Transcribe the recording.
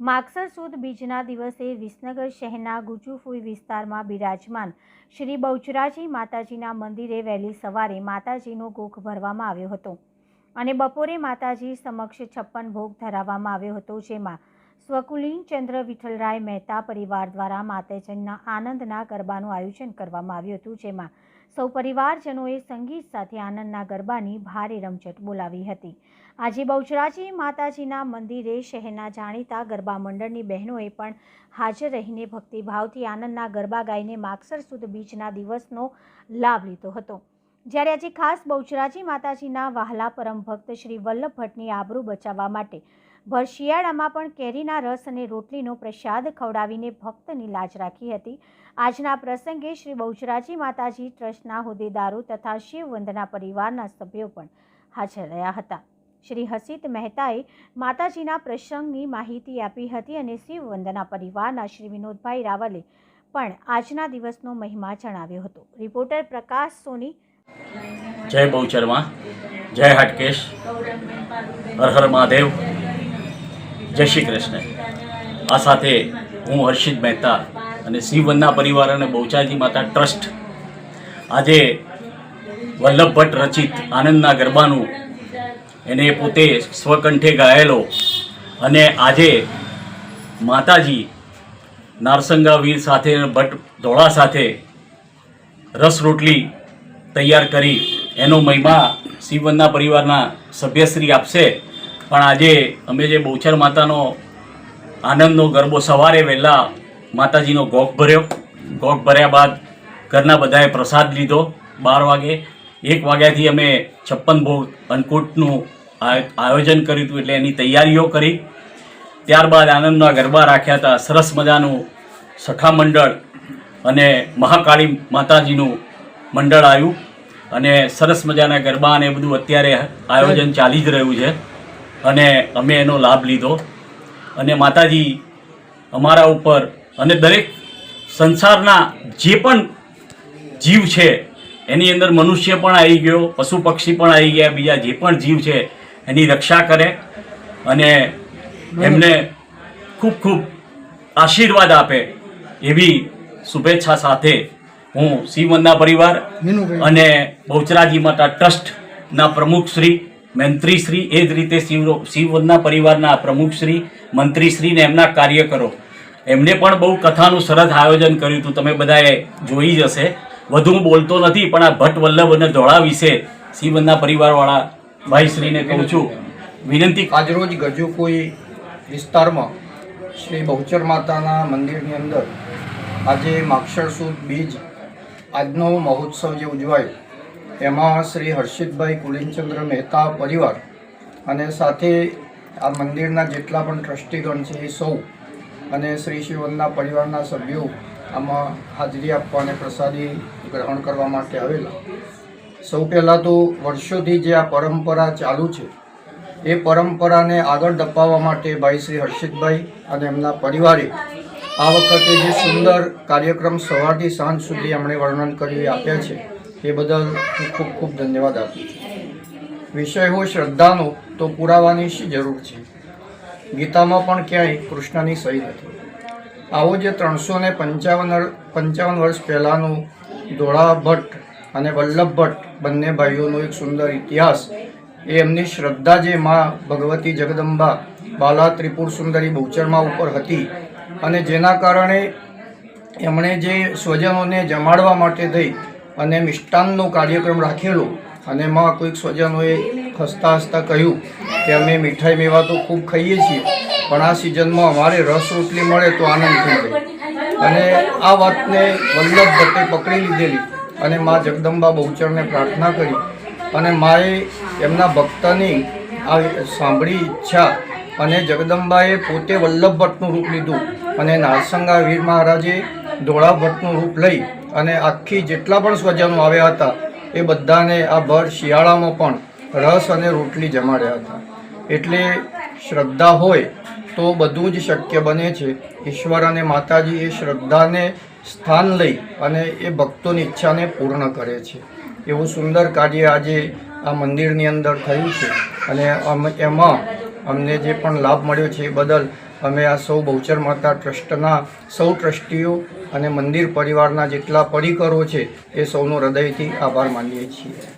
માગસર સુદ બીજના દિવસે વિસનગર શહેરના ગુજુફુઈ વિસ્તારમાં બિરાજમાન શ્રી બહુચરાજી માતાજીના મંદિરે વહેલી સવારે માતાજીનો ગોખ ભરવામાં આવ્યો હતો અને બપોરે માતાજી સમક્ષ 56 ભોગ ધરાવવામાં આવ્યો હતો, જેમાં સ્વકુલીન ચંદ્ર વિઠ્ઠલરાય મહેતા પરિવાર દ્વારા માતાજીના આનંદના ગરબાનું આયોજન કરવામાં આવ્યું હતું, જેમાં સૌ પરિવારજનોએ સંગીત સાથે આનંદના ગરબાની ભારે રમઝટ બોલાવી હતી। આજે બહુચરાજી માતાજીના મંદિરે શહેરના જાણીતા ગરબા મંડળની બહેનોએ પણ હાજર રહીને ભક્તિભાવથી આનંદના ગરબા ગાઈને માગસર સુદ બીજના દિવસનો લાભ લીધો હતો। જ્યારે આજે ખાસ બહુચરાજી માતાજીના વહાલા પરમ ભક્ત શ્રી વલ્લભ ભટ્ટની આબરૂ બચાવવા માટે ભર શિયાળામાં પણ કેરીના રસ અને રોટલીનો પ્રસાદ ખવડાવીને ભક્તની લાજ રાખી હતી। આજના પ્રસંગે શ્રી બહુચરાજી માતાજી ટ્રસ્ટના હોદ્દેદારો તથા શિવ વંદના પરિવારના સભ્યો પણ હાજર રહ્યા હતા। શ્રી હસીત મહેતાએ માતાજીના પ્રસંગની માહિતી આપી હતી અને શિવ વંદના પરિવારના શ્રી વિનોદભાઈ રાવલે પણ આજના દિવસનો મહિમા જણાવ્યો હતો। રિપોર્ટર પ્રકાશ સોની। જય બહુચરમાં, જય હાટકેશ, હર હર મહાદેવ, જય શ્રી કૃષ્ણ। આ સાથે હું હર્ષિત મહેતા અને શિવ વંદના પરિવાર અને બહુચરાજી માતા ટ્રસ્ટ આજે વલ્લભ ભટ્ટ રચિત આનંદના ગરબાનું એને પોતે સ્વકંઠે ગાયેલો અને આજે માતાજી નારસંગા વીર સાથે ભટ્ટ ધોળા સાથે રસ રોટલી તૈયાર કરી એનો મહિમા શિવ વંદના પરિવારના સભ્યશ્રી આપશે। પણ આજે અમે જે બહુચર માતાનો આનંદનો ગરબો સવારે વહેલા માતાજીનો ગોખ ભર્યો, ગોખ ભર્યા બાદ ઘરના બધાએ પ્રસાદ લીધો। 12 વાગે 1 વાગ્યાથી અમે 56 ભોગ અન્નકૂટનું આયોજન કર્યું હતું, એટલે એની તૈયારીઓ કરી। ત્યારબાદ આનંદના ગરબા રાખ્યા હતા। સરસ મજાનું સખા મંડળ અને મહાકાળી માતાજીનું મંડળ આવ્યું અને સરસ મજાના ગરબા અને બધું અત્યારે આયોજન ચાલી જ રહ્યું છે અને અમે એનો લાભ લીધો અને માતાજી અમારા ઉપર અને દરેક સંસારના જે પણ જીવ છે એની અંદર મનુષ્ય પણ આવી ગયો, પશુ પક્ષી પણ આવી ગયા, બીજા જે પણ જીવ છે એની રક્ષા કરે અને એમને ખૂબ ખૂબ આશીર્વાદ આપે એવી શુભેચ્છા સાથે હું શિવ વંદના પરિવાર અને બહુચરાજી માતા ટ્રસ્ટના પ્રમુખશ્રી, મંત્રીશ્રી, એ જ રીતે શિવ વંદના પરિવારના પ્રમુખશ્રી, મંત્રીશ્રી ને એમના કાર્યકરો એમને પણ બહુ કથાનું સરસ આયોજન કર્યું હતું, તમે બધાએ જોઈ જ હશે। વધુ હું બોલતો નથી, પણ આ ભટ્ટ વલ્લભ અને ધોળા વિશે શિવ વંદના પરિવારવાળા ભાઈશ્રીને કહું છું વિનંતી। આજરોજ ગજુફુઈ વિસ્તારમાં શ્રી બહુચર માતાના મંદિરની અંદર આજે માગસર સુદ બીજ આજનો મહોત્સવ જે ઉજવાયો એમાં શ્રી હર્ષિતભાઈ કુલીનચંદ્ર મહેતા પરિવાર અને સાથે આ મંદિરના જેટલા પણ ટ્રસ્ટીગણ છે એ સૌ અને શ્રી શિવ વંદના પરિવારના સભ્યો આમાં હાજરી આપવા અને પ્રસાદી ગ્રહણ કરવા માટે આવેલા। સૌ પહેલાં તો વર્ષોથી જે આ પરંપરા ચાલુ છે એ પરંપરાને આગળ ધપાવવા માટે ભાઈ શ્રી હર્ષિતભાઈ અને એમના પરિવારે આ વખતે જે સુંદર કાર્યક્રમ સવારથી સાંજ સુધી એમણે વર્ણન કર્યું એ આપ્યા છે એ બદલ હું ખૂબ ખૂબ ધન્યવાદ આપું છું। વિષય હોય શ્રદ્ધાનો તો પુરાવાની શી જરૂર છે? ગીતામાં પણ ક્યાંય કૃષ્ણની સહી નથી। આવો જે 355 વર્ષ પહેલાંનું ધોળા ભટ્ટ અને વલ્લભ ભટ્ટ બંને ભાઈઓનો એક સુંદર ઇતિહાસ, એ એમની શ્રદ્ધા જે મા ભગવતી જગદંબા બાલા ત્રિપુર સુંદરી બહુચરમાં ઉપર હતી અને જેના કારણે એમણે જે સ્વજનોને જમાડવા માટે થઈ અને મિષ્ટાનનો કાર્યક્રમ રાખેલો અને એમાં કોઈક સ્વજનોએ હસતા હસતા કહ્યું કે અમે મીઠાઈ મેવા તો ખૂબ ખાઈએ છીએ, પણ આ સિઝનમાં અમારે રસ રોટલી મળે તો આનંદ થઈ જાય। અને આ વાતને વલ્લભ ભટ્ટે પકડી લીધેલી અને મા જગદંબા બહુચરને પ્રાર્થના કરી અને માએ એમના ભક્તની આ સાંભળી ઈચ્છા અને જગદંબાએ પોતે વલ્લભ ભટ્ટનું રૂપ લીધું અને નારસંગા વીર મહારાજે ધોળા ભટ્ટનું રૂપ લઈ અને આખી જેટલા પણ સ્વજનો આવ્યા હતા એ બધાને આ ભર શિયાળામાં પણ રસ અને રોટલી જમાડ્યા હતા। એટલે શ્રદ્ધા હોય તો બધું જ શક્ય બને છે। ઈશ્વર અને માતાજી એ શ્રદ્ધાને સ્થાન લઈ અને એ ભક્તોની ઈચ્છાને પૂર્ણ કરે છે। એવું સુંદર કાર્ય આજે આ મંદિરની અંદર થયું છે અને એમાં અમને જે પણ લાભ મળ્યો છે એ બદલ અમે આ સૌ બહુચર માતા ટ્રસ્ટના સૌ ટ્રસ્ટીઓ અને મંદિર પરિવારના જેટલા પરિકરો છે એ સૌનો હૃદયથી આભાર માનીએ છીએ.